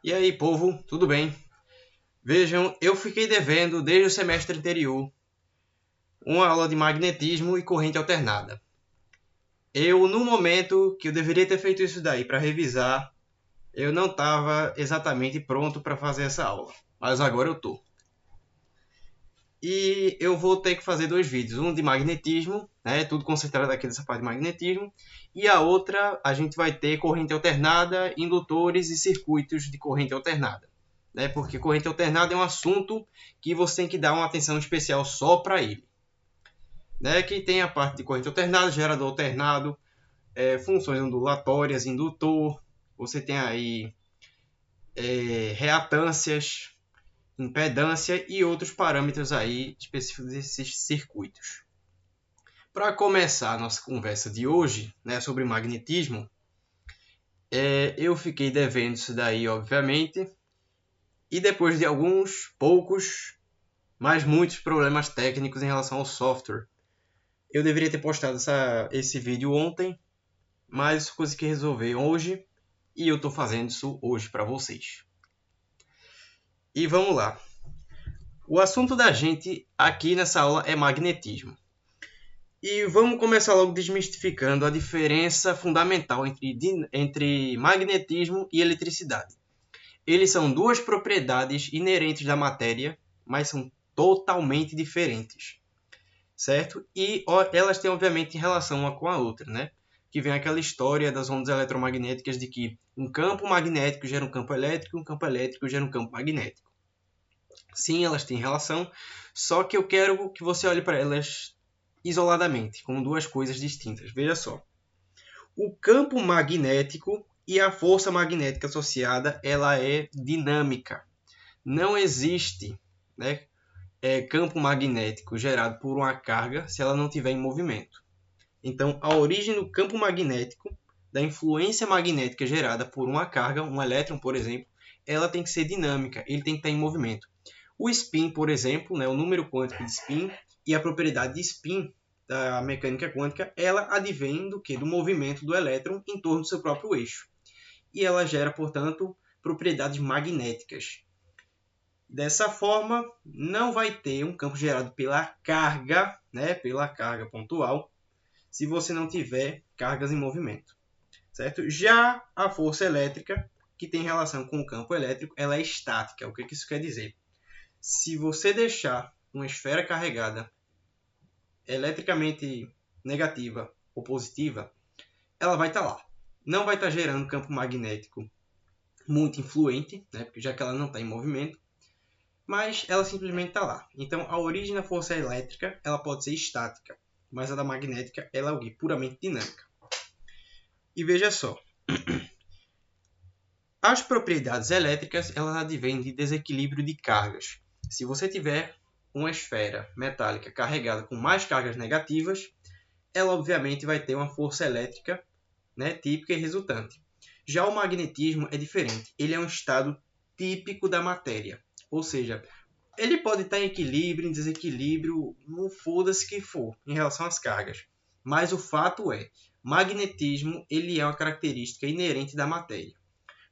E aí, povo, tudo bem? Vejam, eu fiquei devendo desde o semestre anterior uma aula de magnetismo e corrente alternada. No momento que eu deveria ter feito isso daí para revisar, eu não estava exatamente pronto para fazer essa aula, mas agora eu tô. E eu vou ter que fazer dois vídeos, um de magnetismo, né, tudo concentrado aqui nessa parte de magnetismo, e a outra a gente vai ter corrente alternada, indutores e circuitos de corrente alternada. Né, porque corrente alternada é um assunto que você tem que dar uma atenção especial só para ele. Né, que tem a parte de corrente alternada, gerador alternado, funções ondulatórias, indutor, você tem aí reatâncias, impedância e outros parâmetros aí específicos desses circuitos. Para começar a nossa conversa de hoje, né, sobre magnetismo, eu fiquei devendo isso daí, obviamente, e depois de alguns poucos, mas muitos problemas técnicos em relação ao software, eu deveria ter postado esse vídeo ontem, mas consegui resolver hoje e eu estou fazendo isso hoje para vocês. E vamos lá. O assunto da gente aqui nessa aula é magnetismo. E vamos começar logo desmistificando a diferença fundamental entre magnetismo e eletricidade. Eles são duas propriedades inerentes da matéria, mas são totalmente diferentes, certo? E elas têm, obviamente, relação uma com a outra, né? Que vem aquela história das ondas eletromagnéticas de que um campo magnético gera um campo elétrico, um campo elétrico gera um campo magnético. Sim, elas têm relação, só que eu quero que você olhe para elas isoladamente, como duas coisas distintas. Veja só. O campo magnético e a força magnética associada, ela é dinâmica. Não existe, né, campo magnético gerado por uma carga se ela não estiver em movimento. Então, a origem do campo magnético, da influência magnética gerada por uma carga, um elétron, por exemplo, ela tem que ser dinâmica, ele tem que estar em movimento. O spin, por exemplo, né, o número quântico de spin e a propriedade de spin da mecânica quântica, ela advém do que? Do movimento do elétron em torno do seu próprio eixo. E ela gera, portanto, propriedades magnéticas. Dessa forma, não vai ter um campo gerado pela carga, né, pela carga pontual, se você não tiver cargas em movimento. Certo? Já a força elétrica, que tem relação com o campo elétrico, ela é estática. O que isso quer dizer? Se você deixar uma esfera carregada eletricamente negativa ou positiva, ela vai estar lá. Não vai estar gerando campo magnético muito influente, né, já que ela não está em movimento, mas ela simplesmente está lá. Então, a origem da força elétrica ela pode ser estática, mas a da magnética ela é puramente dinâmica. E veja só, as propriedades elétricas elas advêm de desequilíbrio de cargas. Se você tiver uma esfera metálica carregada com mais cargas negativas, ela obviamente vai ter uma força elétrica, né, típica e resultante. Já o magnetismo é diferente. Ele é um estado típico da matéria. Ou seja, ele pode estar em equilíbrio, em desequilíbrio, não foda-se que for, em relação às cargas. Mas o fato é, magnetismo ele é uma característica inerente da matéria.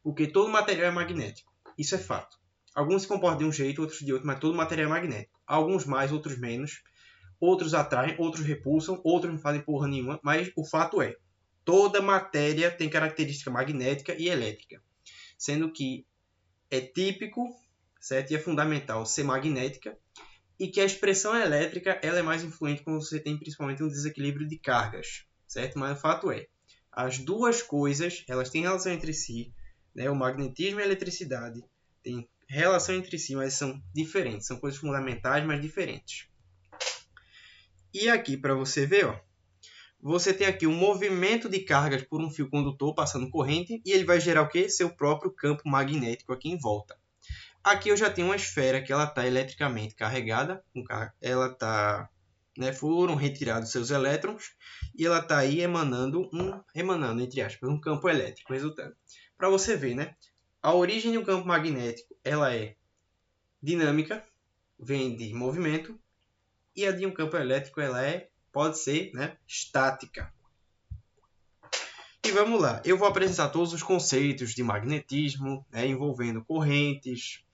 Porque todo material é magnético. Isso é fato. Alguns se comportam de um jeito, outros de outro, mas todo material é magnético. Alguns mais, outros menos. Outros atraem, outros repulsam, outros não fazem porra nenhuma. Mas o fato é, toda matéria tem característica magnética e elétrica. Sendo que é típico, certo? E é fundamental ser magnética. E que a expressão elétrica ela é mais influente quando você tem principalmente um desequilíbrio de cargas. Certo? Mas o fato é, as duas coisas elas têm relação entre si. Né? O magnetismo e a eletricidade têm relação entre si, mas são diferentes. São coisas fundamentais, mas diferentes. E aqui, para você ver, ó, você tem aqui um movimento de cargas por um fio condutor passando corrente e ele vai gerar o quê? Seu próprio campo magnético aqui em volta. Aqui eu já tenho uma esfera que ela está eletricamente carregada, ela está, né, foram retirados seus elétrons e ela está aí emanando entre aspas, um campo elétrico resultante. Para você ver, né, a origem de um campo magnético ela é dinâmica, vem de movimento, e a de um campo elétrico ela pode ser, né, estática. E vamos lá, eu vou apresentar todos os conceitos de magnetismo, né, envolvendo correntes,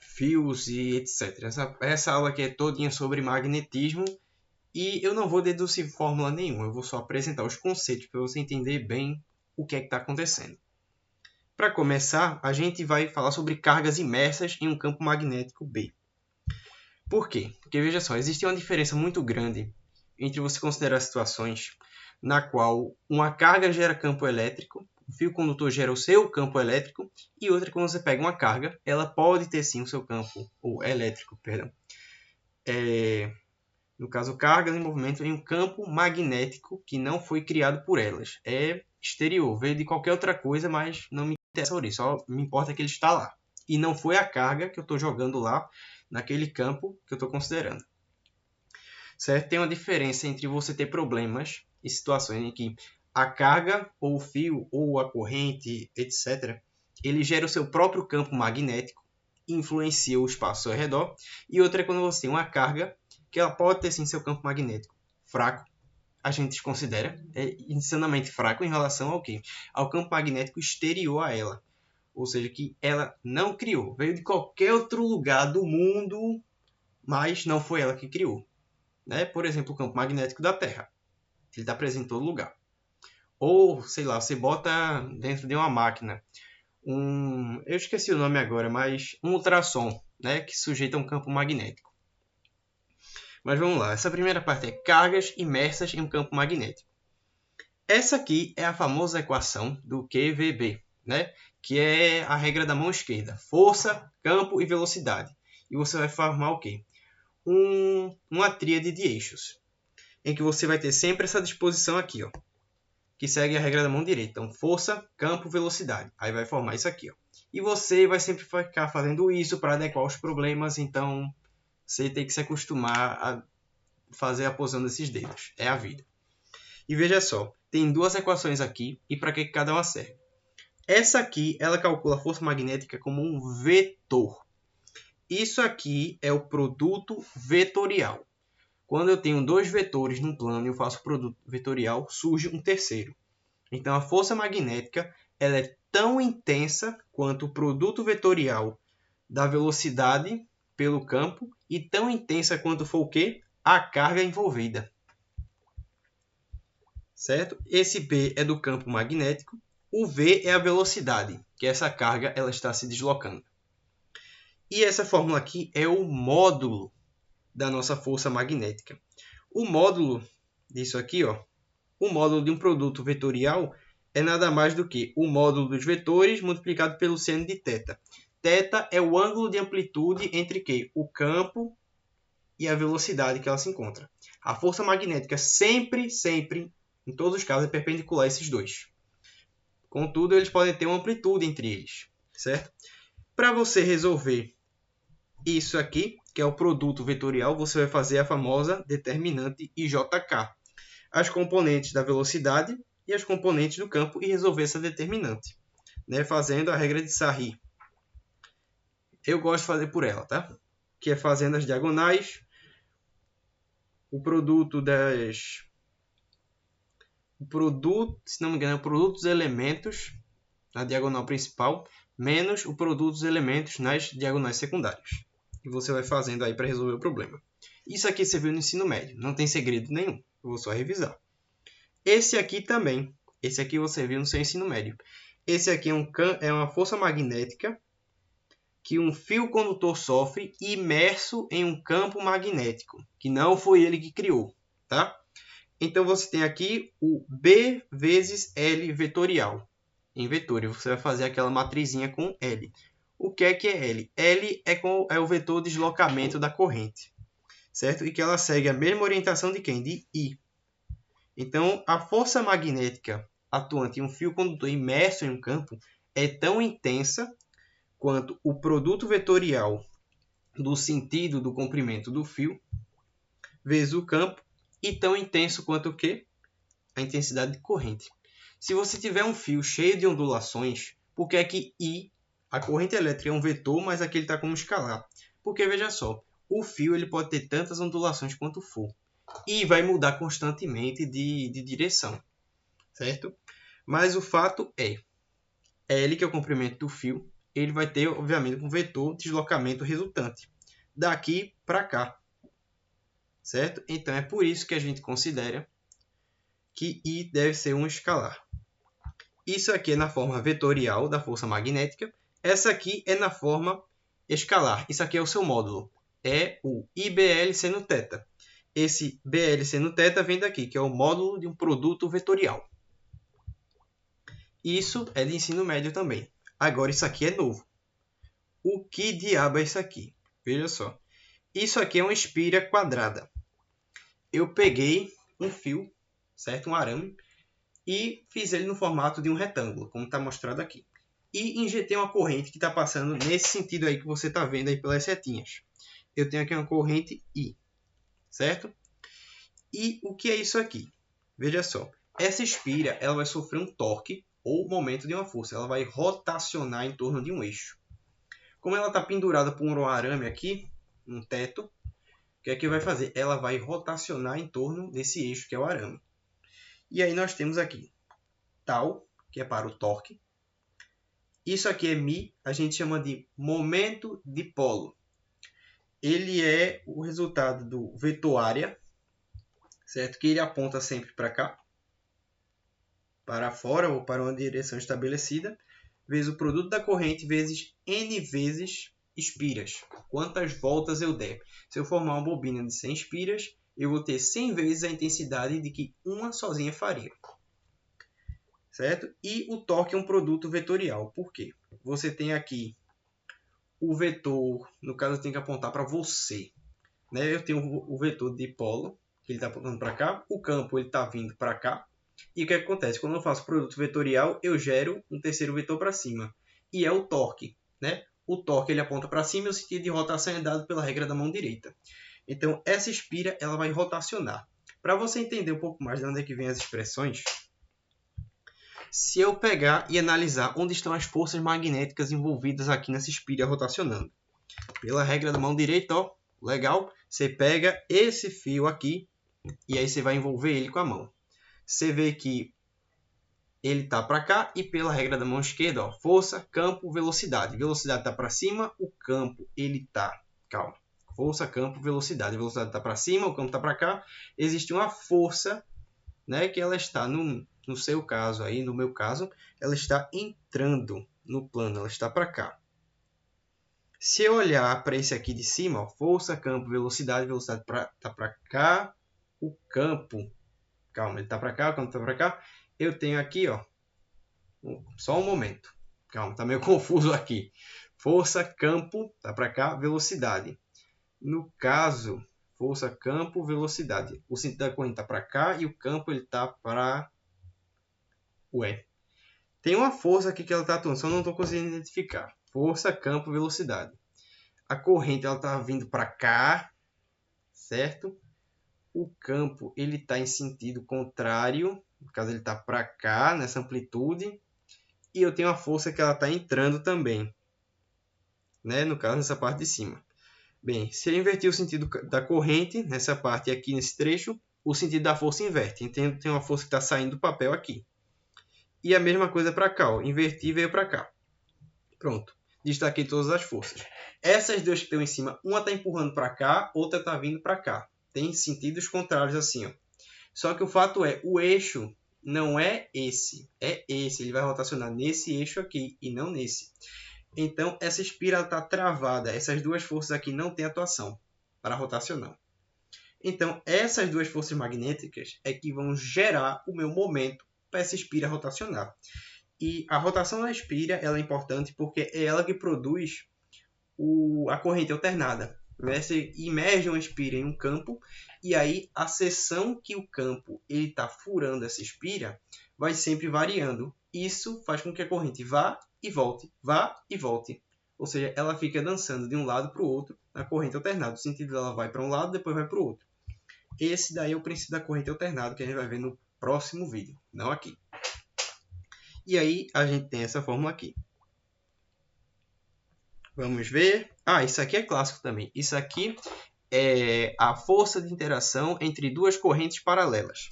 fios e etc. Essa aula aqui é todinha sobre magnetismo e eu não vou deduzir fórmula nenhuma, eu vou só apresentar os conceitos para você entender bem o que é que está acontecendo. Para começar, a gente vai falar sobre cargas imersas em um campo magnético B. Por quê? Porque, veja só, existe uma diferença muito grande entre você considerar situações na qual uma carga gera campo elétrico, o fio condutor gera o seu campo elétrico, e outra quando você pega uma carga, ela pode ter sim o seu campo, ou elétrico, perdão. No caso, cargas em movimento em um campo magnético que não foi criado por elas. É exterior, veio de qualquer outra coisa, mas não me interessa por isso, só me importa que ele está lá. E não foi a carga que eu estou jogando lá, naquele campo que eu estou considerando. Certo? Tem uma diferença entre você ter problemas e situações em que a carga, ou o fio, ou a corrente, etc., ele gera o seu próprio campo magnético, influencia o espaço ao redor, e outra é quando você tem uma carga que ela pode ter sim seu campo magnético fraco, a gente considera insanamente fraco em relação ao quê? Ao campo magnético exterior a ela. Ou seja, que ela não criou, veio de qualquer outro lugar do mundo, mas não foi ela que criou. Né? Por exemplo, o campo magnético da Terra. Ele está presente em todo lugar. Ou, sei lá, você bota dentro de uma máquina eu esqueci o nome agora, mas um ultrassom, né, que sujeita a um campo magnético. Mas vamos lá, essa primeira parte é cargas imersas em um campo magnético. Essa aqui é a famosa equação do QVB, né, que é a regra da mão esquerda, força, campo e velocidade. E você vai formar o quê? Uma tríade de eixos, em que você vai ter sempre essa disposição aqui, ó, que segue a regra da mão direita. Então, força, campo, velocidade. Aí vai formar isso aqui, ó. E você vai sempre ficar fazendo isso para adequar os problemas, então você tem que se acostumar a fazer a posição desses dedos. É a vida. E veja só, tem duas equações aqui e para que cada uma serve. Essa aqui, ela calcula a força magnética como um vetor. Isso aqui é o produto vetorial. Quando eu tenho dois vetores num plano e eu faço o produto vetorial, surge um terceiro. Então, a força magnética ela é tão intensa quanto o produto vetorial da velocidade pelo campo e tão intensa quanto for o quê? A carga envolvida. Certo? Esse B é do campo magnético. O V é a velocidade, que essa carga ela está se deslocando. E essa fórmula aqui é o módulo da nossa força magnética. O módulo disso aqui, ó, o módulo de um produto vetorial é nada mais do que o módulo dos vetores multiplicado pelo seno de θ. Θ é o ângulo de amplitude entre que? O campo e a velocidade que ela se encontra. A força magnética sempre, em todos os casos, é perpendicular a esses dois. Contudo, eles podem ter uma amplitude entre eles, certo? Para você resolver isso aqui, que é o produto vetorial, você vai fazer a famosa determinante IJK. As componentes da velocidade e as componentes do campo e resolver essa determinante, né? Fazendo a regra de Sarri. Eu gosto de fazer por ela, tá? Que é fazendo as diagonais, o produto se não me engano, é o produto dos elementos na diagonal principal, menos o produto dos elementos nas diagonais secundárias. E você vai fazendo aí para resolver o problema. Isso aqui você viu no ensino médio, não tem segredo nenhum. Eu vou só revisar. Esse aqui também. Esse aqui você viu no seu ensino médio. Esse aqui é uma força magnética que um fio condutor sofre imerso em um campo magnético, que não foi ele que criou, tá? Então você tem aqui o B vezes L vetorial. Em vetor, você vai fazer aquela matrizinha com L. O que é L? L é o vetor de deslocamento da corrente, certo? E que ela segue a mesma orientação de quem? De I. Então, a força magnética atuante em um fio condutor imerso em um campo é tão intensa quanto o produto vetorial do sentido do comprimento do fio vezes o campo e tão intenso quanto o quê? A intensidade de corrente. Se você tiver um fio cheio de ondulações, por que é que I, a corrente elétrica, é um vetor, mas aqui ele está como escalar? Porque, veja só, o fio ele pode ter tantas ondulações quanto for. E vai mudar constantemente de direção. certo? Mas o fato é, L, que é o comprimento do fio, ele vai ter, obviamente, um vetor de deslocamento resultante, daqui para cá, certo? Então, é por isso que a gente considera que I deve ser um escalar. Isso aqui é na forma vetorial da força magnética, essa aqui é na forma escalar. Isso aqui é o seu módulo, é o IBL seno θ. Esse BL seno θ vem daqui, que é o módulo de um produto vetorial. Isso é de ensino médio também. Agora, isso aqui é novo. O que diabo é isso aqui? Veja só. Isso aqui é uma espira quadrada. Eu peguei um fio, certo? Um arame, e fiz ele no formato de um retângulo, como está mostrado aqui. E injetei uma corrente que está passando nesse sentido aí que você está vendo aí pelas setinhas. Eu tenho aqui uma corrente I, certo? E o que é isso aqui? Veja só. Essa espira ela vai sofrer um torque ou momento de uma força. Ela vai rotacionar em torno de um eixo. Como ela está pendurada por um arame aqui, um teto, o que é que vai fazer? Ela vai rotacionar em torno desse eixo que é o arame. E aí nós temos aqui tal, que é para o torque. Isso aqui é μ, a gente chama de momento de polo. Ele é o resultado do vetor área, certo? Que ele aponta sempre para cá, para fora ou para uma direção estabelecida, vezes o produto da corrente vezes n vezes espiras. Quantas voltas eu der. Se eu formar uma bobina de 100 espiras, eu vou ter 100 vezes a intensidade de que uma sozinha faria. Certo? E o torque é um produto vetorial. Por quê? Você tem aqui o vetor, no caso eu tenho que apontar para você. Né? Eu tenho o vetor de polo, que ele está apontando para cá. O campo está vindo para cá. E o que acontece? Quando eu faço produto vetorial, eu gero um terceiro vetor para cima. E é o torque. Né? O torque ele aponta para cima e o sentido de rotação é dado pela regra da mão direita. Então, essa espira ela vai rotacionar. Para você entender um pouco mais de onde é que vem as expressões, se eu pegar e analisar onde estão as forças magnéticas envolvidas aqui nessa espira rotacionando. Pela regra da mão direita, ó, legal, você pega esse fio aqui e aí você vai envolver ele com a mão. Você vê que ele está para cá e pela regra da mão esquerda, ó, força, campo, velocidade. Velocidade está para cima, o campo ele está... Calma. Força, campo, velocidade. A velocidade está para cima, o campo está para cá. Existe uma força, né, que ela está no seu caso aí, no meu caso, ela está entrando no plano, ela está para cá. Se eu olhar para esse aqui de cima, ó, força, campo, velocidade, velocidade está para cá, o campo, calma, ele está para cá, o campo está para cá. Eu tenho aqui, ó, só um momento, calma, está meio confuso aqui. Força, campo, está para cá, velocidade. No caso, força, campo, velocidade. O sentido da corrente está para cá e o campo ele está para... Ué, tem uma força aqui que ela está atuando, só não estou conseguindo identificar. Força, campo, velocidade. A corrente ela está vindo para cá, certo? O campo ele está em sentido contrário, no caso ele está para cá, nessa amplitude. E eu tenho a força que ela está entrando também, né? No caso, nessa parte de cima. Bem, se eu inverter o sentido da corrente, nessa parte aqui, nesse trecho, o sentido da força inverte. Então, tem uma força que está saindo do papel aqui. E a mesma coisa para cá, ó. Inverti e veio para cá. Pronto. Destaquei todas as forças. Essas duas que estão em cima, uma está empurrando para cá, outra está vindo para cá. Tem sentidos contrários assim, ó. Só que o fato é, o eixo não é esse, é esse. Ele vai rotacionar nesse eixo aqui e não nesse. Então, essa espira está travada. Essas duas forças aqui não têm atuação para rotacionar. Então, essas duas forças magnéticas é que vão gerar o meu momento para essa espira rotacionar. E a rotação da espira ela é importante porque é ela que produz a corrente alternada. Você imerge uma espira em um campo e aí a seção que o campo está furando essa espira vai sempre variando. Isso faz com que a corrente vá e volte, vá e volte. Ou seja, ela fica dançando de um lado para o outro na corrente alternada. O sentido dela vai para um lado, depois vai para o outro. Esse daí é o princípio da corrente alternada que a gente vai ver no próximo vídeo, não aqui. E aí a gente tem essa fórmula aqui. Vamos ver. Ah, isso aqui é clássico também. Isso aqui é a força de interação entre duas correntes paralelas.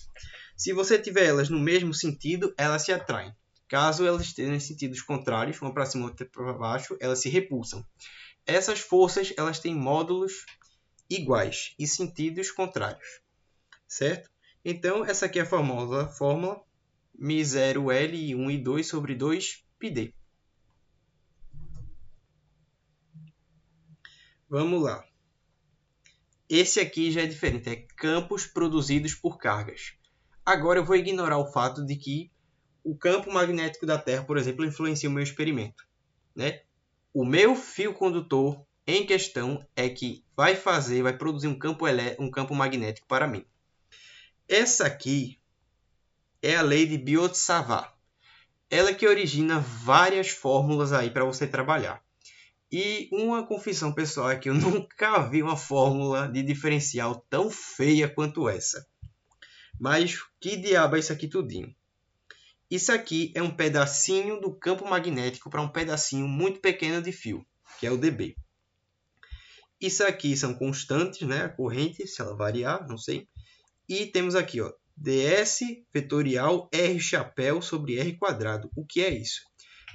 Se você tiver elas no mesmo sentido, elas se atraem. Caso elas estejam em sentidos contrários, uma para cima e outra para baixo, elas se repulsam. Essas forças elas têm módulos iguais e sentidos contrários, certo? Então, essa aqui é a famosa fórmula μ0L 1 e 2 sobre 2πd. Vamos lá. Esse aqui já é diferente, é campos produzidos por cargas. Agora eu vou ignorar o fato de que o campo magnético da Terra, por exemplo, influencia o meu experimento, né? O meu fio condutor em questão é que vai produzir um campo magnético para mim. Essa aqui é a lei de Biot-Savart. Ela que origina várias fórmulas aí para você trabalhar. E uma confissão pessoal é que eu nunca vi uma fórmula de diferencial tão feia quanto essa. Mas que diabo é isso aqui tudinho? Isso aqui é um pedacinho do campo magnético para um pedacinho muito pequeno de fio, que é o dB. Isso aqui são constantes, né? A corrente, se ela variar, não sei. E temos aqui, ó, ds vetorial R chapéu sobre R quadrado. O que é isso?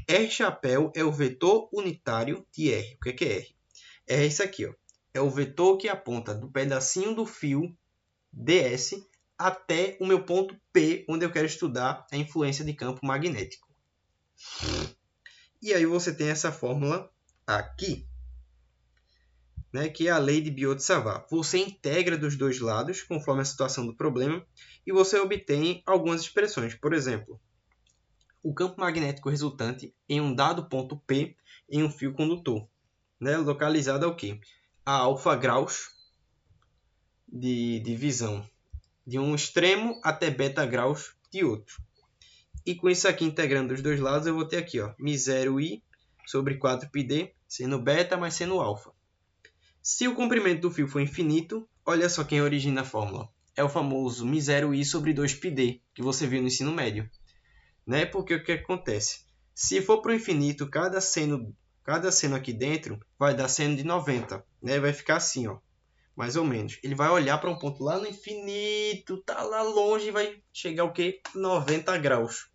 R chapéu é o vetor unitário de R. O que é R? R é isso aqui, ó. É o vetor que aponta do pedacinho do fio ds até o meu ponto P, onde eu quero estudar a influência de campo magnético. E aí você tem essa fórmula aqui, né, que é a lei de Biot-Savart. Você integra dos dois lados, conforme a situação do problema, e você obtém algumas expressões. Por exemplo, o campo magnético resultante em um dado ponto P em um fio condutor, né, localizado ao quê? A alfa graus de divisão de um extremo até beta graus de outro. E com isso aqui, integrando os dois lados, eu vou ter aqui, ó, μ0i sobre 4πd, sendo beta, mas sendo alfa. Se o comprimento do fio for infinito, olha só quem origina a fórmula. É o famoso μ0i sobre 2πd, que você viu no ensino médio. Né? Porque o que acontece? Se for para o infinito, cada seno aqui dentro vai dar seno de 90. Né? Vai ficar assim, ó, mais ou menos. Ele vai olhar para um ponto lá no infinito, tá lá longe, e vai chegar o quê? 90 graus.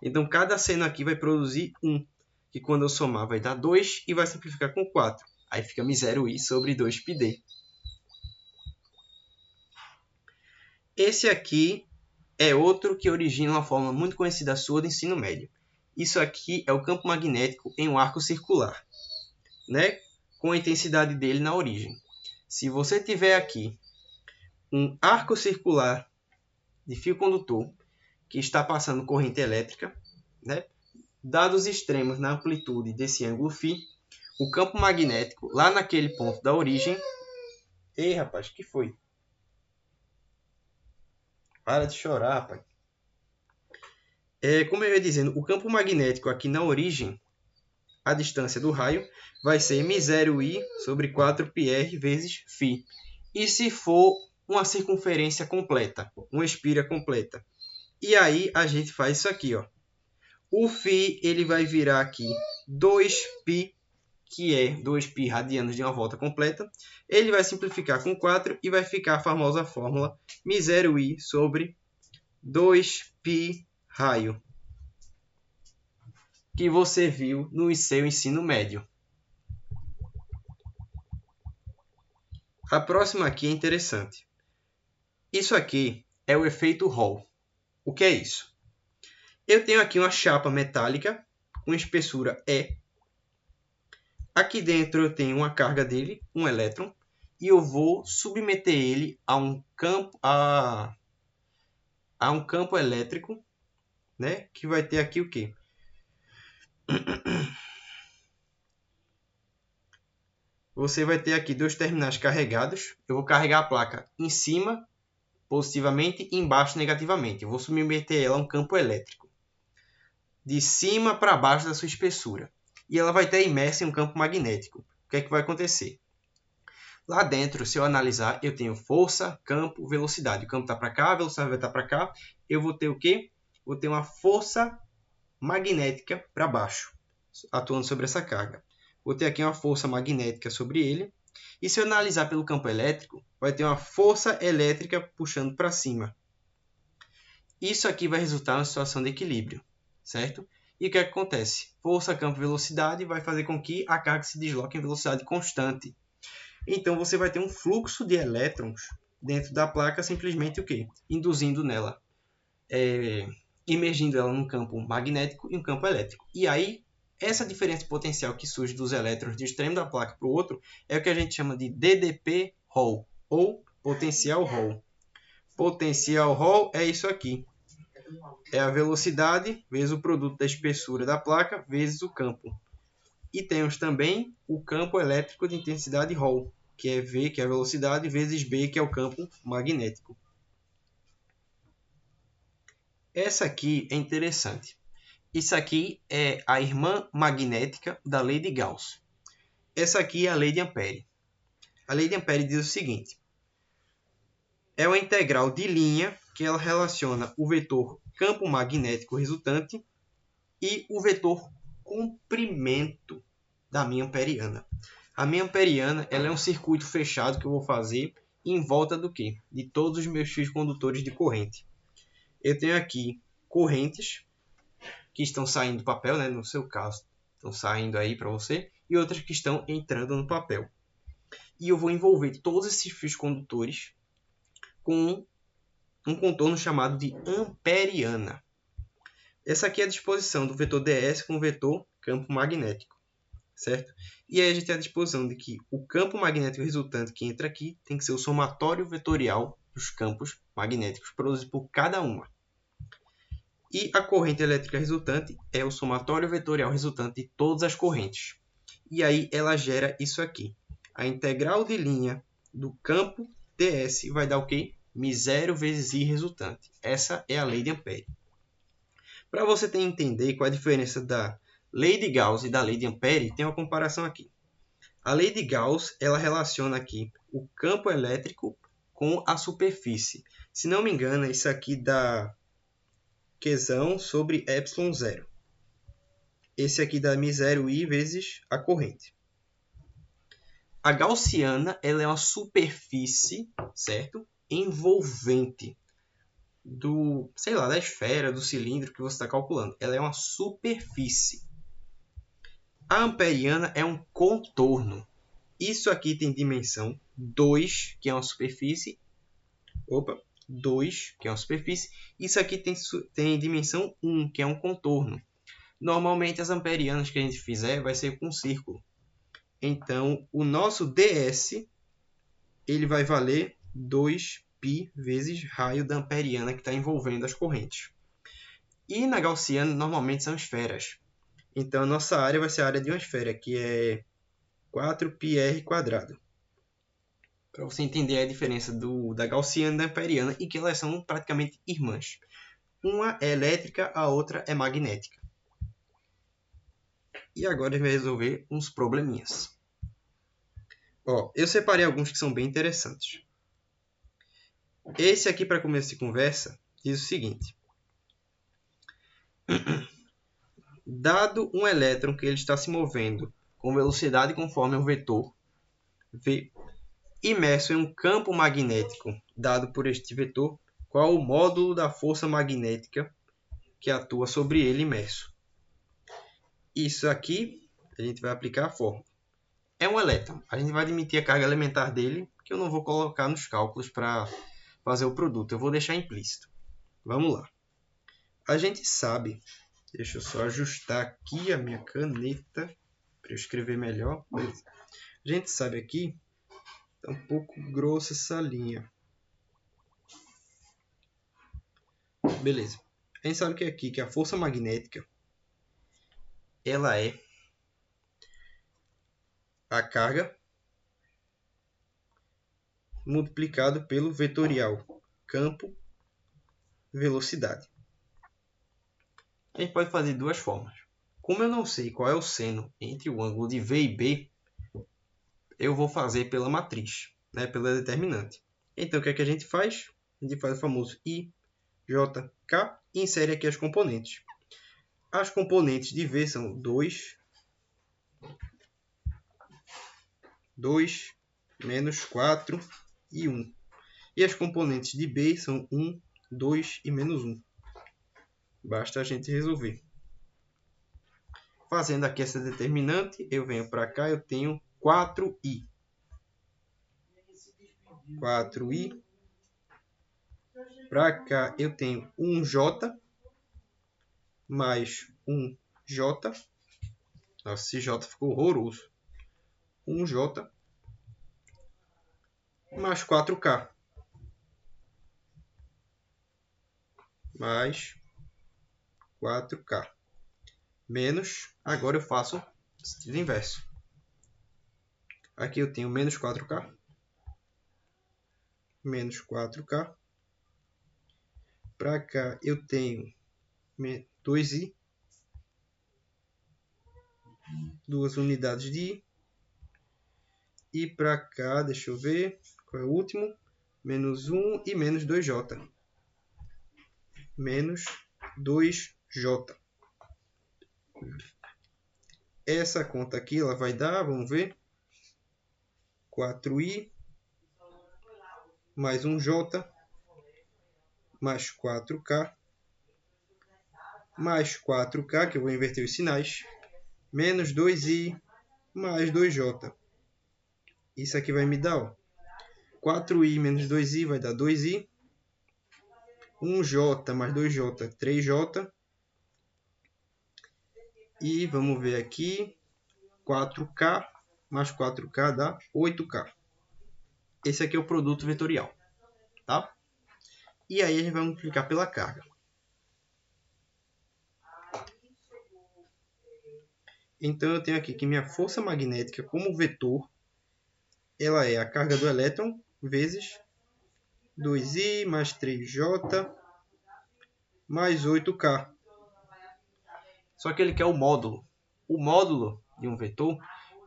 Então, cada seno aqui vai produzir 1, que quando eu somar vai dar 2 e vai simplificar com 4. Aí fica μ0i sobre 2πd. Esse aqui é outro que origina uma fórmula muito conhecida sua do ensino médio. Isso aqui é o campo magnético em um arco circular, né? Com a intensidade dele na origem. Se você tiver aqui um arco circular de fio condutor que está passando corrente elétrica, né? Dados os extremos na amplitude desse ângulo φ, o campo magnético lá naquele ponto da origem... Ei, rapaz, que foi? Para de chorar, rapaz. Como eu ia dizendo, o campo magnético aqui na origem, a distância do raio, vai ser μ0i sobre 4πr vezes φ. E se for uma circunferência completa, uma espira completa? E aí a gente faz isso aqui, ó. O φ ele vai virar aqui 2π, que é 2π radianos de uma volta completa. Ele vai simplificar com 4 e vai ficar a famosa fórmula μ0i sobre 2π raio, que você viu no seu ensino médio. A próxima aqui é interessante. Isso aqui é o efeito Hall. O que é isso? Eu tenho aqui uma chapa metálica com espessura E. Aqui dentro eu tenho uma carga dele, um elétron, e eu vou submeter ele a um campo elétrico, né, que vai ter aqui o quê? Você vai ter aqui dois terminais carregados. Eu vou carregar a placa em cima, positivamente, e embaixo, negativamente. Eu vou submeter ela a um campo elétrico, de cima para baixo da sua espessura. E ela vai estar imersa em um campo magnético. O que é que vai acontecer? Lá dentro, se eu analisar, eu tenho força, campo, velocidade. O campo está para cá, a velocidade vai estar para cá. Eu vou ter o quê? Vou ter uma força magnética para baixo, atuando sobre essa carga. Vou ter aqui uma força magnética sobre ele. E se eu analisar pelo campo elétrico, vai ter uma força elétrica puxando para cima. Isso aqui vai resultar em uma situação de equilíbrio, certo? E o que acontece? Força, campo, velocidade vai fazer com que a carga se desloque em velocidade constante. Então você vai ter um fluxo de elétrons dentro da placa, simplesmente o quê? Induzindo nela, imergindo ela num campo magnético e um campo elétrico. E aí, essa diferença potencial que surge dos elétrons de um extremo da placa para o outro é o que a gente chama de DDP Hall, ou potencial Hall. Potencial Hall é isso aqui. É a velocidade vezes o produto da espessura da placa vezes o campo. E temos também o campo elétrico de intensidade Hall, que é V, que é a velocidade, vezes B, que é o campo magnético. Essa aqui é interessante. Isso aqui é a irmã magnética da lei de Gauss. Essa aqui é a lei de Ampère. A lei de Ampère diz o seguinte. É uma integral de linha que ela relaciona o vetor campo magnético resultante e o vetor comprimento da minha amperiana. A minha amperiana ela é um circuito fechado que eu vou fazer em volta do quê? De todos os meus fios condutores de corrente. Eu tenho aqui correntes que estão saindo do papel, né? No seu caso, estão saindo aí para você, e outras que estão entrando no papel. E eu vou envolver todos esses fios condutores com um contorno chamado de amperiana. Essa aqui é a disposição do vetor ds com o vetor campo magnético, certo? E aí a gente tem a disposição de que o campo magnético resultante que entra aqui tem que ser o somatório vetorial dos campos magnéticos produzidos por cada uma. E a corrente elétrica resultante é o somatório vetorial resultante de todas as correntes. E aí ela gera isso aqui. A integral de linha do campo ds vai dar o quê? μ0 vezes I resultante. Essa é a lei de Ampère. Para você entender qual é a diferença da lei de Gauss e da lei de Ampère, tem uma comparação aqui. A lei de Gauss ela relaciona aqui o campo elétrico com a superfície. Se não me engano, isso aqui dá Qzão sobre ε0. Esse aqui dá μ0I vezes a corrente. A gaussiana ela é uma superfície, certo? Envolvente do, sei lá, da esfera, do cilindro que você está calculando. Ela é uma superfície. A amperiana é um contorno. Isso aqui tem dimensão 2, que é uma superfície. 2, que é uma superfície. Isso aqui tem dimensão 1, que é um contorno. Normalmente as amperianas que a gente fizer vai ser com um círculo. Então, o nosso ds ele vai valer 2π vezes raio da amperiana que está envolvendo as correntes. E na gaussiana, normalmente são esferas. Então, a nossa área vai ser a área de uma esfera, que é 4πr². Para você entender a diferença da gaussiana e da amperiana, e que elas são praticamente irmãs. Uma é elétrica, a outra é magnética. E agora a gente vai resolver uns probleminhas. Eu separei alguns que são bem interessantes. Esse aqui, para começo de conversa, diz o seguinte. Dado um elétron que ele está se movendo com velocidade conforme o vetor V, imerso em um campo magnético dado por este vetor, qual o módulo da força magnética que atua sobre ele imerso? Isso aqui, a gente vai aplicar a fórmula. É um elétron. A gente vai admitir a carga elementar dele, que eu não vou colocar nos cálculos para fazer o produto. Eu vou deixar implícito. Vamos lá. A gente sabe... Deixa eu só ajustar aqui a minha caneta para eu escrever melhor. Beleza. A gente sabe aqui, está um pouco grossa essa linha. Beleza. A gente sabe que aqui que a força magnética ela é a carga multiplicado pelo vetorial campo velocidade. A gente pode fazer de duas formas. Como eu não sei qual é o seno entre o ângulo de V e B, eu vou fazer pela matriz, né, pela determinante. Então, o que é que a gente faz? A gente faz o famoso I, J, K e insere aqui as componentes. As componentes de V são 2, menos 4 e 1. E as componentes de B são 1, 2 e menos 1. Basta a gente resolver. Fazendo aqui essa determinante, eu venho para cá, eu tenho 4i. 4i. Para cá eu tenho 1j mais 1j. Nossa, esse j ficou horroroso. 1j mais 4k. Mais 4k. Menos, agora eu faço sentido inverso. Aqui eu tenho menos 4k. Menos 4k. Para cá eu tenho 2i. 2 unidades de i. E para cá, deixa eu ver, qual é o último? Menos 1 e menos 2j. Menos 2j. Essa conta aqui ela vai dar, vamos ver, 4i mais 1j mais 4k mais 4k, que eu vou inverter os sinais, menos 2i mais 2j. Isso aqui vai me dar, ó, 4i menos 2i vai dar 2i. 1j mais 2j, 3j. E vamos ver aqui, 4k mais 4k dá 8k. Esse aqui é o produto vetorial, tá? E aí a gente vai multiplicar pela carga. Então eu tenho aqui que minha força magnética como vetor, ela é a carga do elétron vezes 2i mais 3j mais 8k. Só que ele quer o módulo. O módulo de um vetor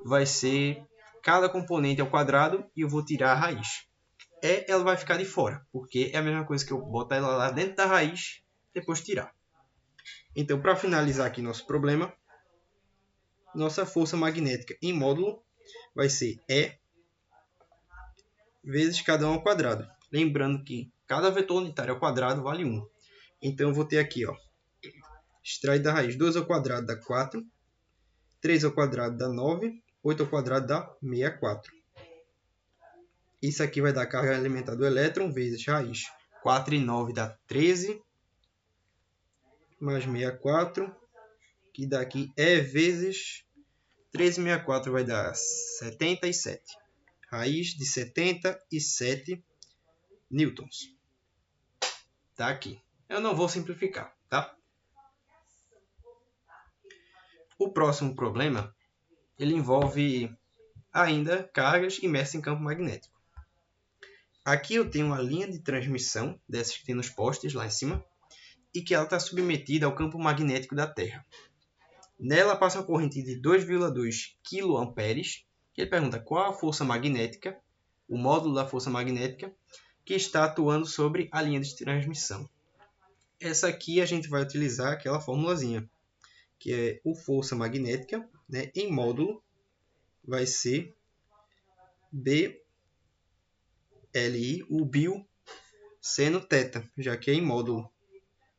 vai ser cada componente ao quadrado e eu vou tirar a raiz. Ela vai ficar de fora, porque é a mesma coisa que eu botar ela lá dentro da raiz, depois tirar. Então, para finalizar aqui nosso problema, nossa força magnética em módulo vai ser E vezes cada 1 ao quadrado. Lembrando que cada vetor unitário ao quadrado vale 1. Então, eu vou ter aqui, ó, extraído da raiz, 2 ao quadrado dá 4, 3 ao quadrado dá 9, 8 ao quadrado dá 64. Isso aqui vai dar a carga elementar do elétron vezes raiz. 4 e 9 dá 13, mais 64, que dá aqui E vezes 13 e 64 vai dar 77. Raiz de 77 newtons. Tá aqui. Eu não vou simplificar, tá? O próximo problema, ele envolve ainda cargas imersas em campo magnético. Aqui eu tenho uma linha de transmissão, dessas que tem nos postes lá em cima, e que ela está submetida ao campo magnético da Terra. Nela passa uma corrente de 2,2 kA. Ele pergunta qual a força magnética, o módulo da força magnética, que está atuando sobre a linha de transmissão. Essa aqui a gente vai utilizar aquela formulazinha, que é o força magnética, né, em módulo, vai ser BLI, o bio, seno θ, já que é em módulo,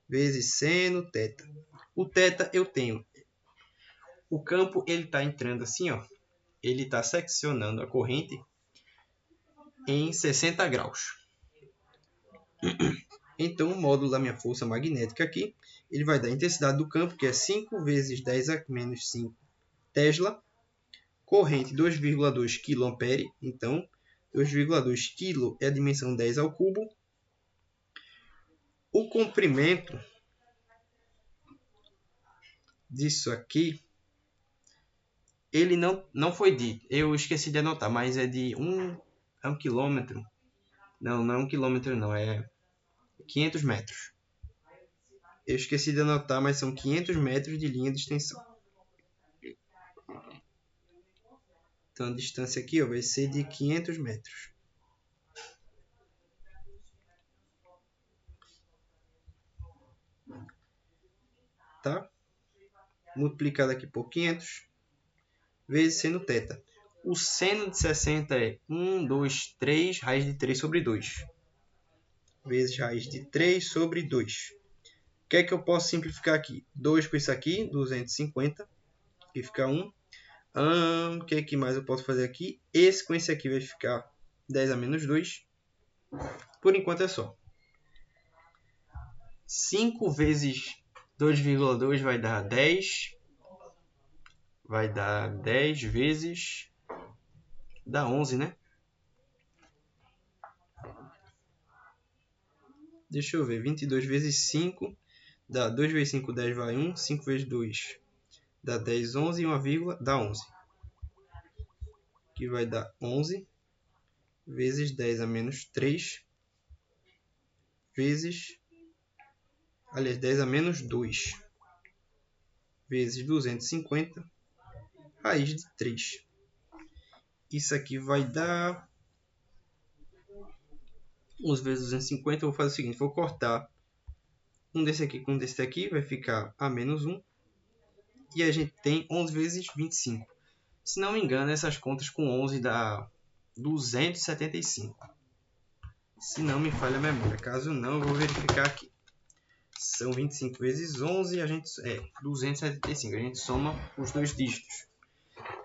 vezes seno θ. O θ eu tenho. O campo ele está entrando assim, ó. Ele está seccionando a corrente em 60 graus. Então, o módulo da minha força magnética aqui, ele vai dar a intensidade do campo, que é 5 vezes 10 a menos 5 Tesla, corrente 2,2 kA, então 2,2 kg é a dimensão 10 ao cubo. O comprimento disso aqui, ele não foi dito, eu esqueci de anotar, mas é de 1 quilômetro. Não é 1 quilômetro não, é 500 metros. Eu esqueci de anotar, mas são 500 metros de linha de extensão. Então, a distância aqui ó, vai ser de 500 metros. Tá? Multiplicado aqui por 500, vezes seno θ. O seno de 60 é 1, 2, 3, raiz de 3 sobre 2. Vezes raiz de 3 sobre 2. que é que eu posso simplificar aqui? 2 com isso aqui, 250, que fica 1. O que é que mais eu posso fazer aqui? Esse com esse aqui vai ficar 10 a menos 2. Por enquanto é só. 5 vezes 2,2 vai dar 10. Vai dar 10 vezes... dá 11, né? Deixa eu ver. 22 vezes 5 dá 2 vezes 5, 10 vai 1. 5 vezes 2 dá 10, 11 e uma vírgula dá 11. Que vai dar 11 vezes 10 a menos 3 vezes... aliás, 10 a menos 2 vezes 250 raiz de 3. Isso aqui vai dar 11 vezes 250. Eu vou fazer o seguinte, vou cortar um desse aqui com um desse aqui, vai ficar a menos 1. E a gente tem 11 vezes 25. Se não me engano, essas contas com 11 dá 275. Se não me falha a memória. Caso não, eu vou verificar aqui. São 25 vezes 11, a gente 275. A gente soma os dois dígitos.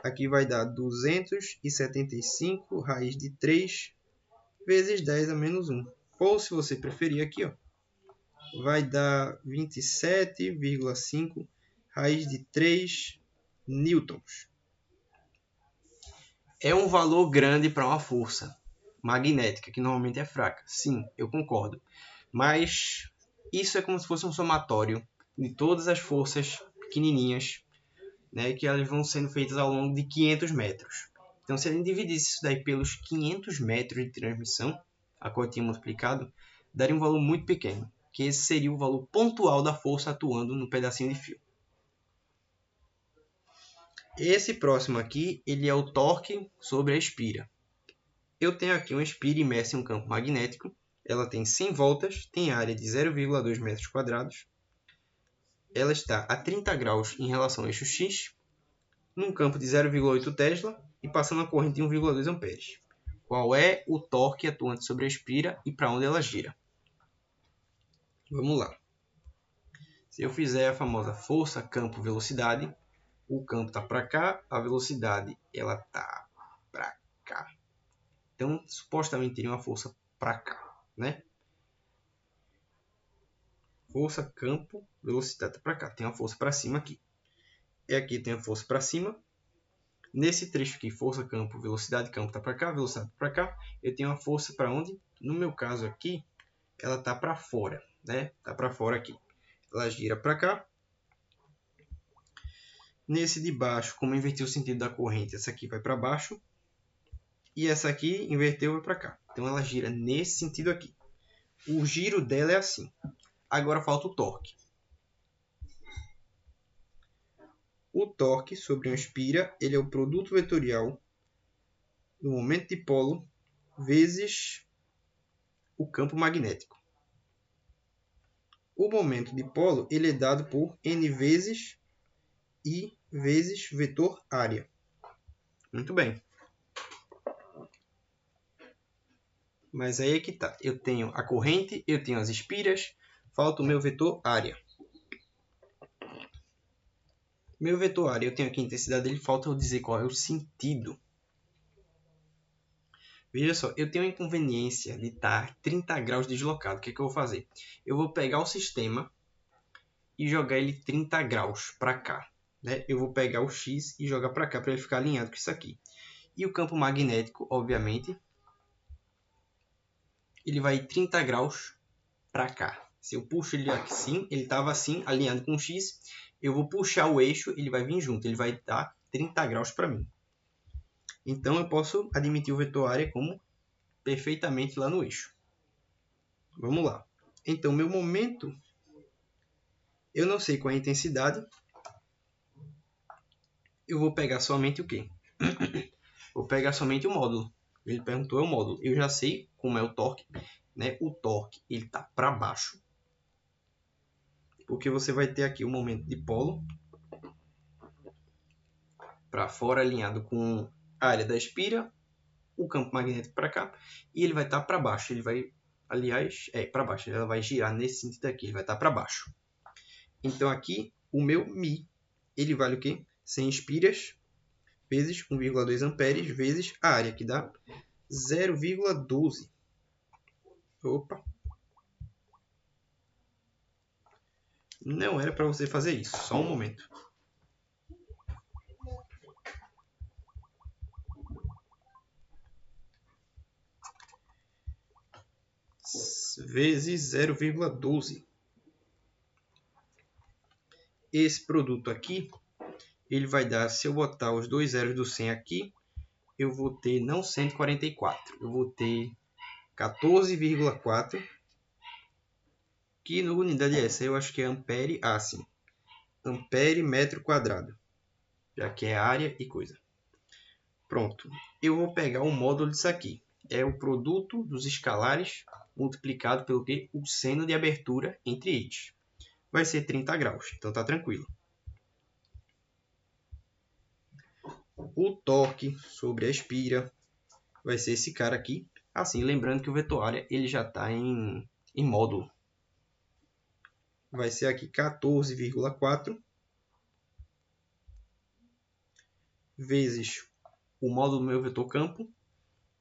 Aqui vai dar 275 raiz de 3 vezes 10 a menos 1. Ou, se você preferir, aqui, ó, vai dar 27,5 raiz de 3 newtons. É um valor grande para uma força magnética, que normalmente é fraca. Sim, eu concordo. Mas isso é como se fosse um somatório de todas as forças pequenininhas, né, que elas vão sendo feitas ao longo de 500 metros. Então, se a gente dividisse isso daí pelos 500 metros de transmissão, a qual eu tinha multiplicado, daria um valor muito pequeno, que esse seria o valor pontual da força atuando no pedacinho de fio. Esse próximo aqui, ele é o torque sobre a espira. Eu tenho aqui uma espira imersa em um campo magnético. Ela tem 100 voltas, tem área de 0,2 metros quadrados. Ela está a 30 graus em relação ao eixo X, num campo de 0,8 Tesla e passando a corrente de 1,2 amperes. Qual é o torque atuante sobre a espira e para onde ela gira? Vamos lá. Se eu fizer a famosa força, campo, velocidade, o campo está para cá, a velocidade ela está para cá. Então, supostamente teria uma força para cá, né? Força, campo, velocidade para cá. Tem uma força para cima aqui. E aqui tem a força para cima. Nesse trecho aqui, força, campo, velocidade, campo está para cá, velocidade para cá. Eu tenho uma força para onde? No meu caso aqui, ela está para fora, né? Está para fora aqui. Ela gira para cá. Nesse de baixo, como invertiu o sentido da corrente, essa aqui vai para baixo. E essa aqui inverteu e vai para cá. Então ela gira nesse sentido aqui. O giro dela é assim. Agora falta o torque. O torque sobre uma espira, ele é o produto vetorial do momento de polo vezes o campo magnético. O momento de polo ele é dado por n vezes I vezes vetor área. Muito bem. Mas aí é que tá. Eu tenho a corrente, eu tenho as espiras, falta o meu vetor área. Meu vetor área, eu tenho aqui a intensidade dele, falta eu dizer qual é o sentido. Veja só, eu tenho a inconveniência de estar 30 graus deslocado. O que é que eu vou fazer? Eu vou pegar o sistema e jogar ele 30 graus para cá, né? Eu vou pegar o X e jogar para cá para ele ficar alinhado com isso aqui. E o campo magnético, obviamente, ele vai 30 graus para cá. Se eu puxo ele assim, ele estava assim, alinhado com o X, eu vou puxar o eixo, ele vai vir junto, ele vai dar 30 graus para mim. Então eu posso admitir o vetor área como perfeitamente lá no eixo. Vamos lá. Então, meu momento, eu não sei qual é a intensidade. Eu vou pegar somente o quê? Vou pegar somente o módulo. Ele perguntou é o módulo. Eu já sei como é o torque, né? O torque ele está para baixo. Porque você vai ter aqui o momento de polo para fora alinhado com a área da espira, o campo magnético para cá, e ele vai estar para baixo. Ele vai, aliás, para baixo. Ela vai girar nesse sentido aqui, ele vai estar para baixo. Então aqui o meu Mi, ele vale o quê? 100 espiras vezes 1,2 amperes vezes a área, que dá 0,12. Opa! Não era para você fazer isso, só um momento. Vezes 0,12. Esse produto aqui, ele vai dar, se eu botar os dois zeros do 100 aqui, eu vou ter não 144, eu vou ter 14,4, que na unidade essa eu acho que é ampere, sim, ampere metro quadrado, já que é área e coisa. Pronto, eu vou pegar o módulo disso aqui, é o produto dos escalares multiplicado pelo que? O seno de abertura entre eles. Vai ser 30 graus, então tá tranquilo. O torque sobre a espira vai ser esse cara aqui. Assim, lembrando que o vetor área ele já está em módulo. Vai ser aqui 14,4 vezes o módulo do meu vetor campo,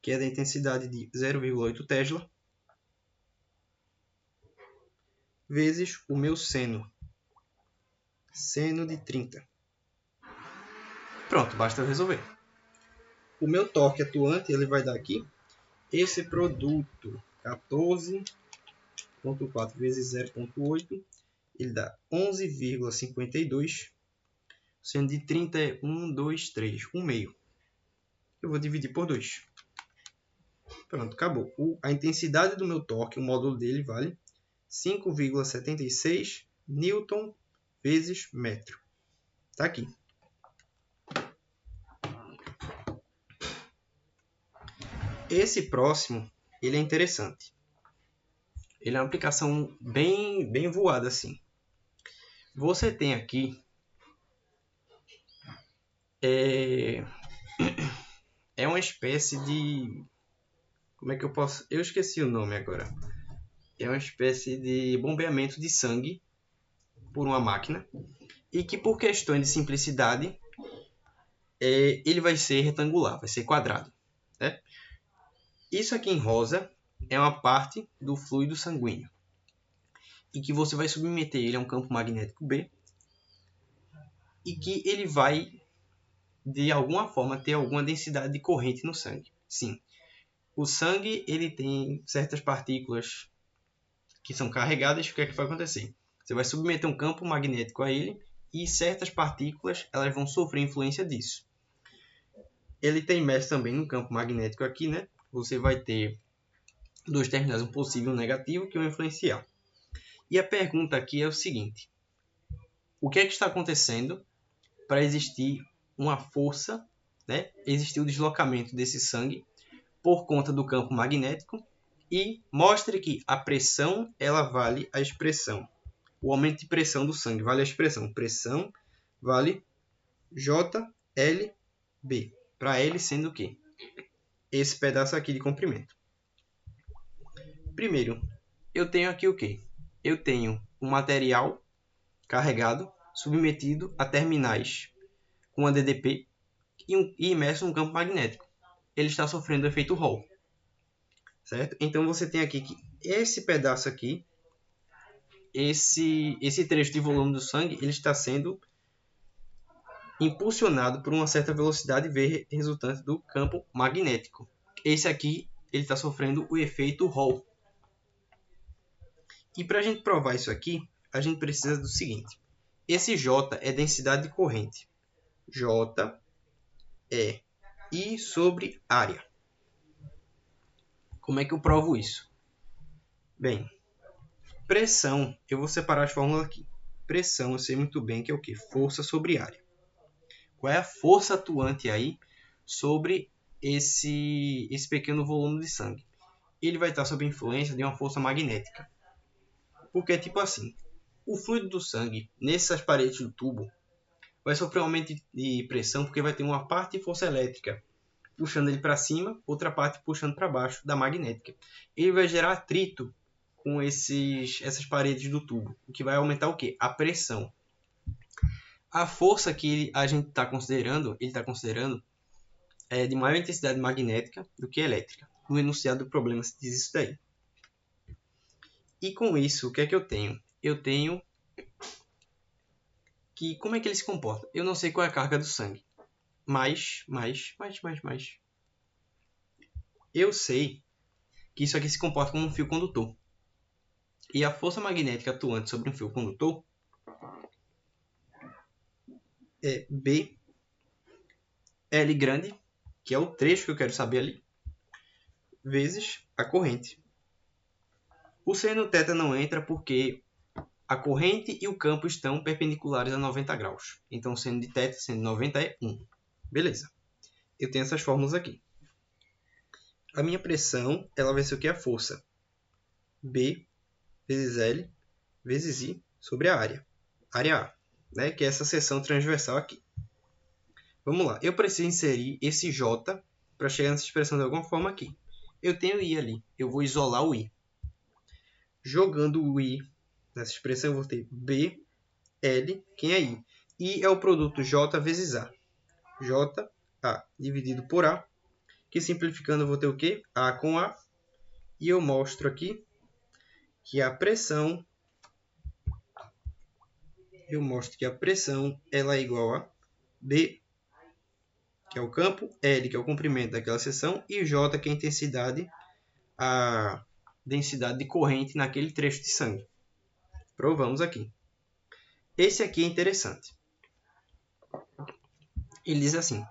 que é da intensidade de 0,8 Tesla, vezes o meu seno de 30. Pronto, basta resolver. O meu torque atuante ele vai dar aqui esse produto 14,4 vezes 0,8, ele dá 11,52, sendo de 30 é 1, 2, 3, 1 meio. Eu vou dividir por 2. Pronto, acabou. A intensidade do meu torque, o módulo dele vale 5,76 Newton vezes metro. Está aqui. Esse próximo, ele é interessante. Ele é uma aplicação bem voada assim. Você tem aqui é uma espécie de... Como é que eu posso... Eu esqueci o nome agora. É uma espécie de bombeamento de sangue por uma máquina. E que por questões de simplicidade, ele vai ser retangular, vai ser quadrado. Né? Isso aqui em rosa é uma parte do fluido sanguíneo. E que você vai submeter ele a um campo magnético B. E que ele vai, de alguma forma, ter alguma densidade de corrente no sangue. Sim. O sangue ele tem certas partículas que são carregadas. O que é que vai acontecer? Você vai submeter um campo magnético a ele e certas partículas elas vão sofrer influência disso. Ele tem imerso também no campo magnético aqui, né? Você vai ter dois terminais, um positivo e um negativo, que vão influenciar. E a pergunta aqui é o seguinte: o que é que está acontecendo para existir uma força, né? Existir o deslocamento desse sangue por conta do campo magnético, e mostre que a pressão ela vale a expressão. O aumento de pressão do sangue vale a expressão. Pressão vale JLB. Para L sendo o quê? Esse pedaço aqui de comprimento. Primeiro, eu tenho aqui o quê? Eu tenho um material carregado, submetido a terminais com ADDP e imerso num campo magnético. Ele está sofrendo o efeito Hall. Certo? Então você tem aqui que esse pedaço aqui, esse trecho de volume do sangue, ele está sendo impulsionado por uma certa velocidade V resultante do campo magnético. Esse aqui ele está sofrendo o efeito Hall. E para a gente provar isso aqui, a gente precisa do seguinte: esse J é densidade de corrente. J é I sobre área. Como é que eu provo isso? Bem, pressão, eu vou separar as fórmulas aqui. Pressão, eu sei muito bem que é o quê? Força sobre área. Qual é a força atuante aí sobre esse pequeno volume de sangue? Ele vai estar sob influência de uma força magnética. Porque, tipo assim, o fluido do sangue, nessas paredes do tubo, vai sofrer um aumento de pressão porque vai ter uma parte de força elétrica puxando ele para cima, outra parte puxando para baixo da magnética. Ele vai gerar atrito com essas paredes do tubo. O que vai aumentar o quê? A pressão. A força que a gente está considerando, é de maior intensidade magnética do que elétrica. No enunciado do problema se diz isso daí. E com isso, o que é que eu tenho? Eu tenho que, como é que ele se comporta? Eu não sei qual é a carga do sangue. Mas, eu sei que isso aqui se comporta como um fio condutor. E a força magnética atuante sobre um fio condutor é B, L grande, que é o trecho que eu quero saber ali, vezes a corrente. O seno θ não entra porque a corrente e o campo estão perpendiculares a 90 graus. Então, o seno de θ, seno de 90 é 1. Beleza. Eu tenho essas fórmulas aqui. A minha pressão, ela vai ser o que? A força. B vezes L vezes I sobre a área. Área A, né? Que é essa seção transversal aqui. Vamos lá. Eu preciso inserir esse J para chegar nessa expressão de alguma forma aqui. Eu tenho I ali. Eu vou isolar o I. Jogando o I nessa expressão, eu vou ter B, L, quem é I? I é o produto J vezes A. J, A, dividido por A. Que simplificando eu vou ter o quê? A com A. E eu mostro aqui que a pressão... ela é igual a B, que é o campo, L, que é o comprimento daquela seção, e J, que é a densidade de corrente naquele trecho de sangue. Provamos aqui. Esse aqui é interessante. Ele diz assim: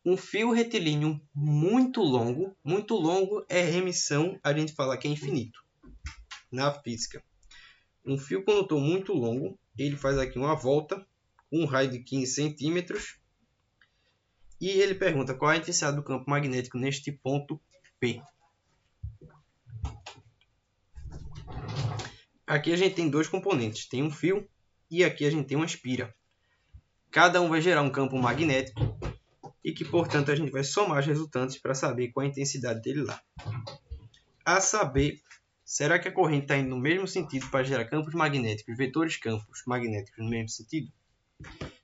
um fio retilíneo muito longo é remissão, a gente fala que é infinito na física. Um fio condutor muito longo, ele faz aqui uma volta com um raio de 15 centímetros. E ele pergunta qual é a intensidade do campo magnético neste ponto P. Aqui a gente tem dois componentes. Tem um fio e aqui a gente tem uma espira. Cada um vai gerar um campo magnético e que, portanto, a gente vai somar os resultantes para saber qual é a intensidade dele lá. A saber, será que a corrente está indo no mesmo sentido para gerar campos magnéticos, vetores campos magnéticos no mesmo sentido?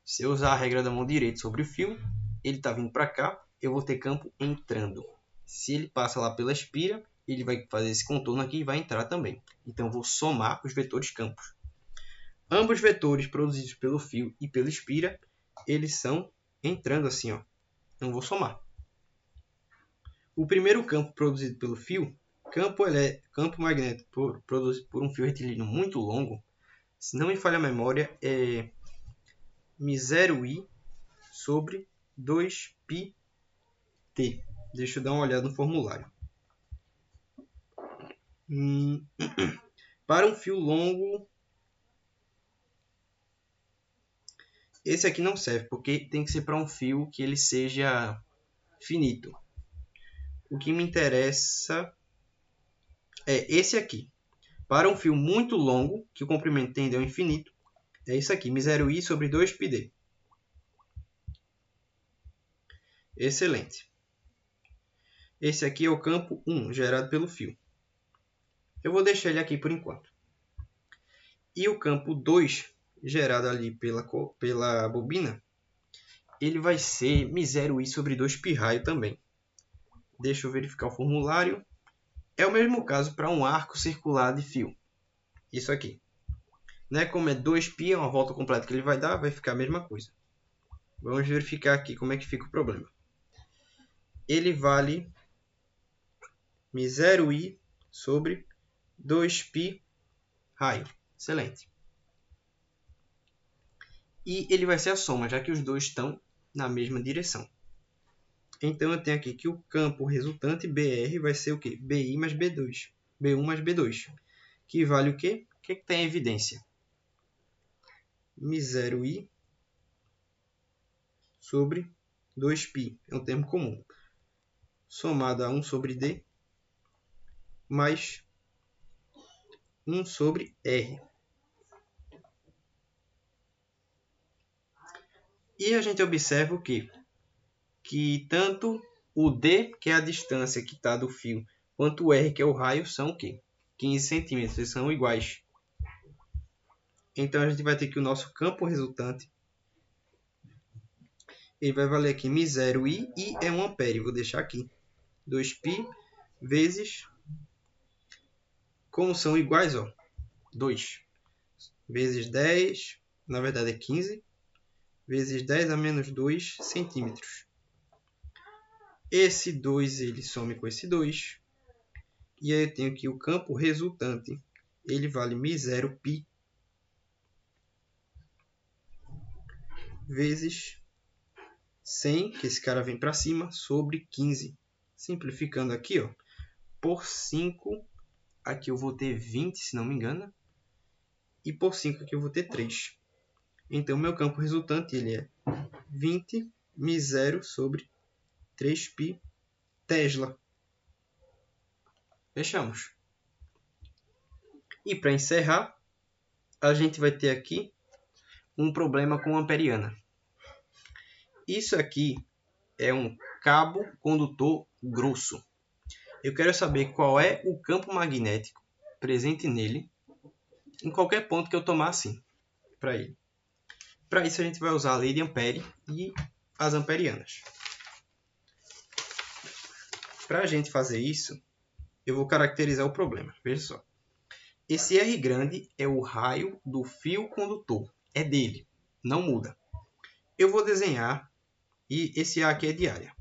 Se eu usar a regra da mão direita sobre o fio, ele está vindo para cá, eu vou ter campo entrando. Se ele passa lá pela espira, ele vai fazer esse contorno aqui e vai entrar também. Então, eu vou somar os vetores campos. Ambos os vetores produzidos pelo fio e pela espira, eles são entrando assim, ó. Então, vou somar. O primeiro campo produzido pelo fio, campo magnético produzido por um fio retilíneo muito longo, se não me falha a memória, é μ0I sobre 2πt. Deixa eu dar uma olhada no formulário. Para um fio longo, esse aqui não serve, porque tem que ser para um fio que ele seja finito. O que me interessa é esse aqui. Para um fio muito longo, que o comprimento tende ao infinito, é isso aqui, μ0I sobre 2πd. Excelente. Esse aqui é o campo 1, gerado pelo fio. Eu vou deixar ele aqui por enquanto. E o campo 2, gerado ali pela bobina, ele vai ser μ0I sobre 2π raio também. Deixa eu verificar o formulário. É o mesmo caso para um arco circular de fio. Isso aqui. Né? Como é 2π, é uma volta completa que ele vai dar, vai ficar a mesma coisa. Vamos verificar aqui como é que fica o problema. Ele vale μ0I sobre 2π raio. Excelente. E ele vai ser a soma, já que os dois estão na mesma direção. Então, eu tenho aqui que o campo resultante, BR, vai ser o quê? BI mais B2. B1 mais B2. Que vale o quê? O que está em evidência? μ0I sobre 2π. É um termo comum. Somado a 1 sobre D mais 1 sobre R. E a gente observa o quê? Que tanto o D, que é a distância que está do fio, quanto o R, que é o raio, são o quê? 15 centímetros. Eles são iguais. Então, a gente vai ter que o nosso campo resultante ele vai valer aqui μ0 i é 1 ampere. Vou deixar aqui. 2π vezes, como são iguais, ó, 2 vezes 10, na verdade é 15, vezes 10 a menos 2 centímetros. Esse 2 ele some com esse 2. E aí eu tenho que o campo resultante ele vale μ0 π vezes 100, que esse cara vem para cima, sobre 15. Simplificando aqui, ó, por 5, aqui eu vou ter 20, se não me engano. E por 5 aqui eu vou ter 3. Então, meu campo resultante ele é 20 μ0 sobre 3π Tesla. Fechamos. E para encerrar, a gente vai ter aqui um problema com amperiana. Isso aqui é um cabo condutor grosso. Eu quero saber qual é o campo magnético presente nele, em qualquer ponto que eu tomar assim, para ele. Para isso, a gente vai usar a lei de Ampere e as amperianas. Para a gente fazer isso, eu vou caracterizar o problema. Veja só. Esse R grande é o raio do fio condutor. É dele, não muda. Eu vou desenhar, e esse A aqui é de área.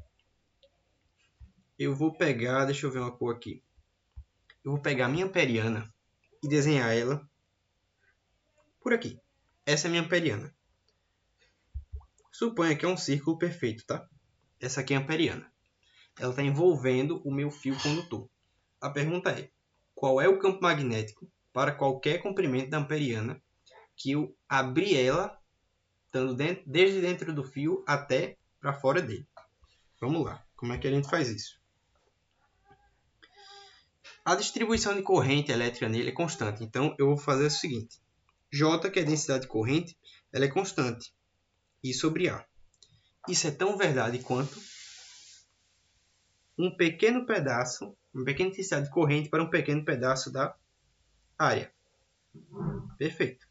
Eu vou pegar, deixa eu ver uma cor aqui. Eu vou pegar a minha amperiana e desenhar ela por aqui. Essa é a minha amperiana. Suponha que é um círculo perfeito, tá? Essa aqui é a amperiana. Ela está envolvendo o meu fio condutor. A pergunta é, qual é o campo magnético para qualquer comprimento da amperiana que eu abrir ela, estando desde dentro do fio até para fora dele? Vamos lá, como é que a gente faz isso? A distribuição de corrente elétrica nele é constante, então eu vou fazer o seguinte. J, que é a densidade de corrente, ela é constante. I sobre A. Isso é tão verdade quanto um pequeno pedaço, uma pequena intensidade de corrente para um pequeno pedaço da área. Perfeito.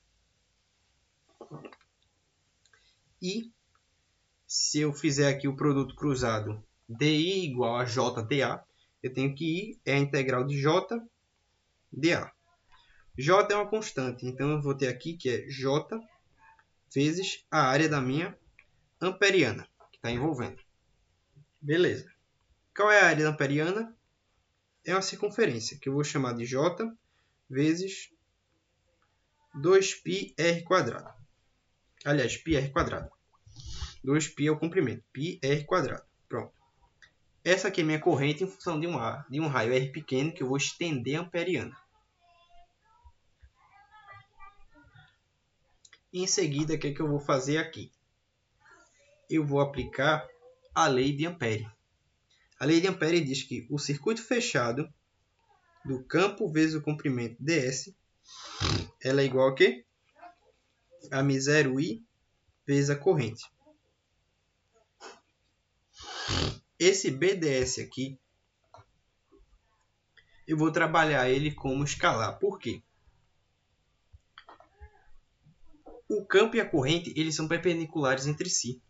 E se eu fizer aqui o produto cruzado DI igual a JDA, eu tenho que I é a integral de J dA. J é uma constante, então eu vou ter aqui que é J vezes a área da minha amperiana, que está envolvendo. Beleza. Qual é a área da amperiana? É uma circunferência, que eu vou chamar de J vezes 2πr². Aliás, πr². 2π é o comprimento, πr². Pronto. Essa aqui é minha corrente em função de um raio R pequeno que eu vou estender a amperiana. Em seguida, o que eu vou fazer aqui? Eu vou aplicar a lei de Ampere. A lei de Ampere diz que o circuito fechado do campo vezes o comprimento ds, ela é igual a quê? A μ0 i vezes a corrente. Esse BDS aqui, eu vou trabalhar ele como escalar. Por quê? O campo e a corrente, eles são perpendiculares entre si.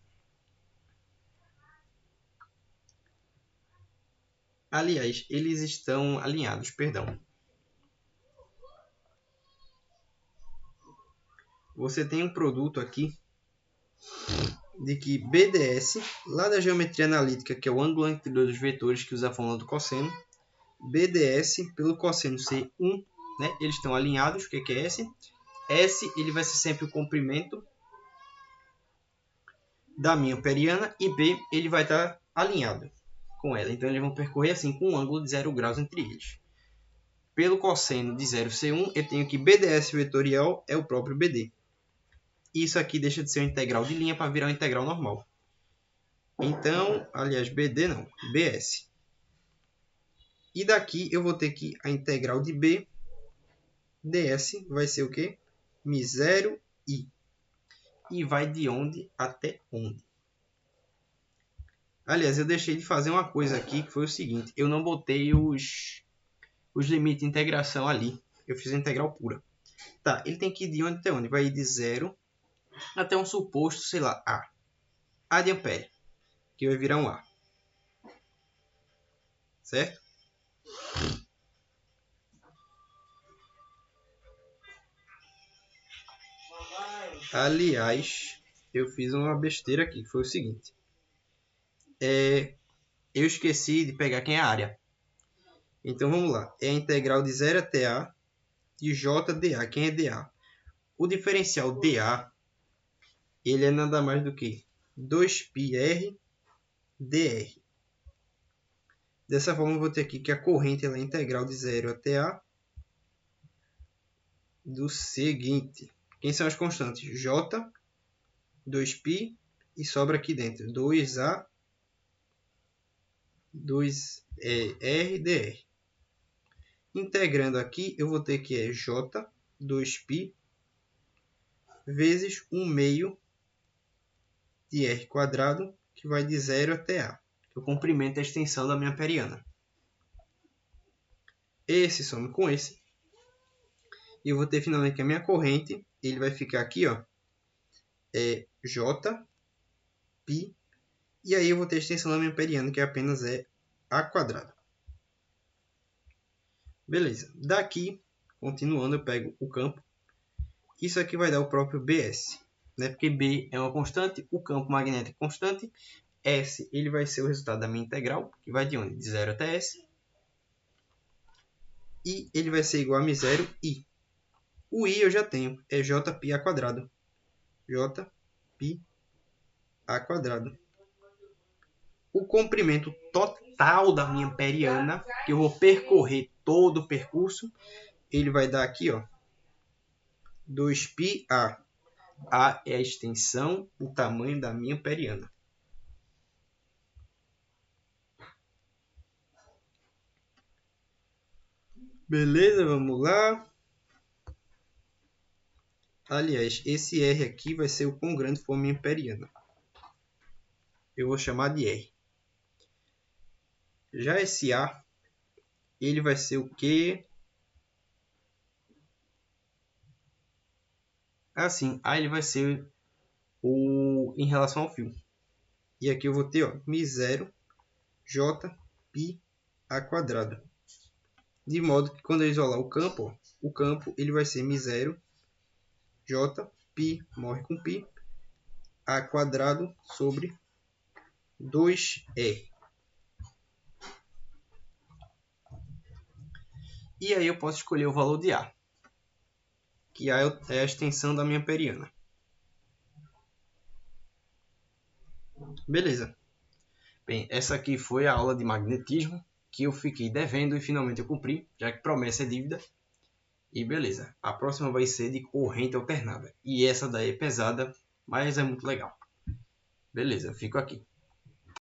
Aliás, eles estão alinhados, perdão. Você tem um produto aqui de que BDS, lá da geometria analítica, que é o ângulo entre dois vetores que usa a fórmula do cosseno, BDS pelo cosseno ser 1, né? Eles estão alinhados. O que é S? S ele vai ser sempre o comprimento da minha amperiana e B ele vai estar alinhado com ela. Então eles vão percorrer assim com um ângulo de 0 graus entre eles. Pelo cosseno de 0 ser 1, eu tenho que BDS vetorial é o próprio BD. Isso aqui deixa de ser uma integral de linha para virar uma integral normal. Então, aliás, BD não, BS. E daqui eu vou ter que a integral de B, ds, vai ser o quê? μ0 i. E vai de onde até onde? Aliás, eu deixei de fazer uma coisa aqui, que foi o seguinte. Eu não botei os os limites de integração ali. Eu fiz a integral pura. Tá, ele tem que ir de onde até onde? Vai ir de 0 até um suposto, sei lá, A. A de ampere, que vai virar um A. Certo? Aliás, eu fiz uma besteira aqui. Foi o seguinte. Eu esqueci de pegar quem é a área. Então vamos lá. É a integral de 0 até A de J dA. Quem é dA? O diferencial dA, ele é nada mais do que 2πr dr. Dessa forma, eu vou ter aqui que a corrente ela é integral de 0 até A do seguinte. Quem são as constantes? J, 2π e sobra aqui dentro 2A, 2R dr. Integrando aqui, eu vou ter que é J, 2π vezes 1 meio de R quadrado, que vai de 0 até A. Que é o comprimento da extensão da minha amperiana. Esse some com esse. E eu vou ter finalmente que a minha corrente, ele vai ficar aqui, ó, é J, π, e aí eu vou ter a extensão da minha amperiana, que apenas é A quadrado. Beleza. Daqui, continuando, eu pego o campo. Isso aqui vai dar o próprio BS, né? Porque B é uma constante, o campo magnético é constante. S ele vai ser o resultado da minha integral, que vai de onde? De 0 até S. E ele vai ser igual a μ0 I. O I eu já tenho, é Jπ a quadrado. Jπ a quadrado. O comprimento total da minha amperiana, que eu vou percorrer todo o percurso, ele vai dar aqui, ó, 2πa. A é a extensão, o tamanho da minha amperiana. Beleza, vamos lá. Aliás, esse R aqui vai ser o quão grande for a minha amperiana. Eu vou chamar de R. Já esse A, ele vai ser o quê? Assim, A ele vai ser o em relação ao fio. E aqui eu vou ter, ó, μ0 Jπ a quadrado. De modo que quando eu isolar o campo, ó, o campo ele vai ser μ0 Jπ, morre com π, a quadrado sobre 2r. E aí eu posso escolher o valor de A, que A é a extensão da minha amperiana. Beleza. Bem, essa aqui foi a aula de magnetismo, que eu fiquei devendo e finalmente eu cumpri, já que promessa é dívida. E beleza, a próxima vai ser de corrente alternada. E essa daí é pesada, mas é muito legal. Beleza, fico aqui.